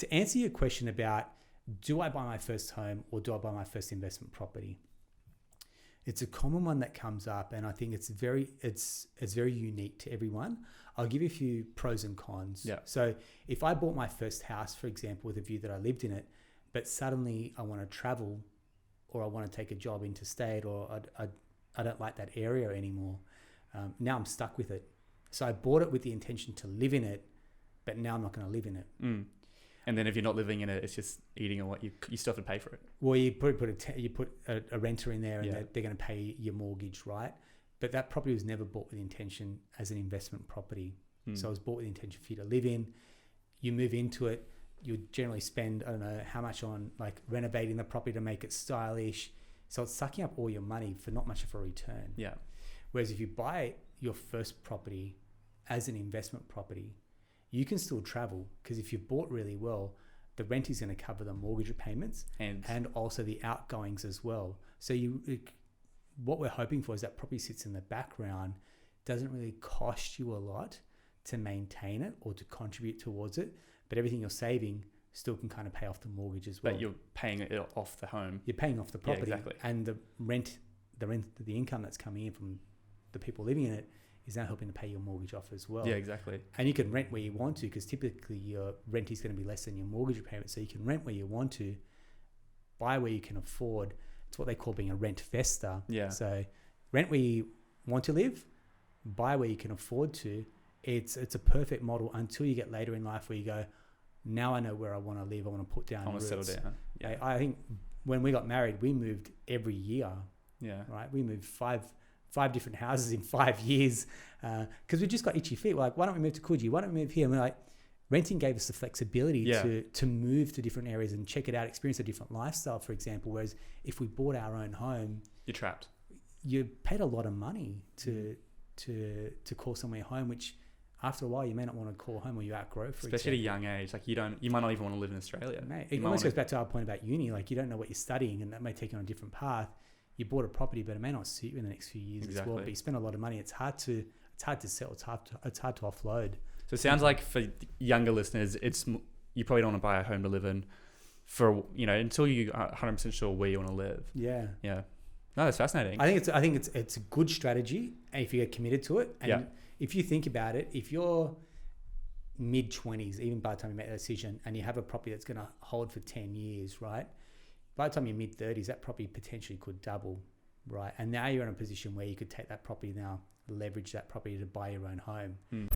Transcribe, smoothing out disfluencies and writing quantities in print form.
to answer your question about, do I buy my first home or do I buy my first investment property? It's a common one that comes up, and I think it's very unique to everyone. I'll give you a few pros and cons. Yeah. So if I bought my first house, for example, with a view that I lived in it, but suddenly I want to travel or I want to take a job interstate, or I don't like that area anymore, now I'm stuck with it. So I bought it with the intention to live in it, but now I'm not going to live in it. And then if you're not living in it, it's just eating on what you still have to pay for it. Well, you put a renter in there, and Yeah. they're going to pay your mortgage, right? But that property was never bought with the intention as an investment property. So it was bought with the intention for you to live in. You move into it, you generally spend, I don't know how much on like renovating the property to make it stylish. So it's sucking up all your money for not much of a return. Yeah. Whereas if you buy your first property as an investment property, you can still travel, because if you've bought really well, the rent is going to cover the mortgage repayments and also the outgoings as well. So what we're hoping for is that property sits in the background, doesn't really cost you a lot to maintain it or to contribute towards it, but everything you're saving still can kind of pay off the mortgage as well. But you're paying it off the home. You're paying off the property. Yeah, exactly. And the income that's coming in from the people living in it is now helping to pay your mortgage off as well. Yeah, exactly. And you can rent where you want to, because typically your rent is going to be less than your mortgage repayment. So you can rent where you want to, buy where you can afford. It's what they call being a rent investor. Yeah. So rent where you want to live, buy where you can afford to. It's a perfect model until you get later in life where you go, now I know where I want to live. I want to put down roots. I want to settle down. Yeah. I think when we got married, we moved every year. Yeah. Right. We moved five different houses in 5 years because we just got itchy feet. We're like, why don't we move to Coogee? Why don't we move here? And we're like, renting gave us the flexibility to move to different areas and check it out, experience a different lifestyle, for example. Whereas if we bought our own home, you're trapped. You paid a lot of money to call somewhere home, which after a while you may not want to call home, or you outgrow. Especially at a young age, like you might not even want to live in Australia. Mate, it almost goes back to our point about uni. Like you don't know what you're studying, and that may take you on a different path. You bought a property, but it may not suit you in the next few years as well. But you spend a lot of money. It's hard to sell. It's hard to offload. So it sounds like for younger listeners, you probably don't want to buy a home to live in for until you are 100% sure where you want to live. Yeah. Yeah. No, that's fascinating. I think it's a good strategy if you get committed to it. And if you think about it, if you're mid-20s, even by the time you make that decision, and you have a property that's going to hold for 10 years, right? By the time you're mid-30s, that property potentially could double, right? And now you're in a position where you could take that property now, leverage that property to buy your own home.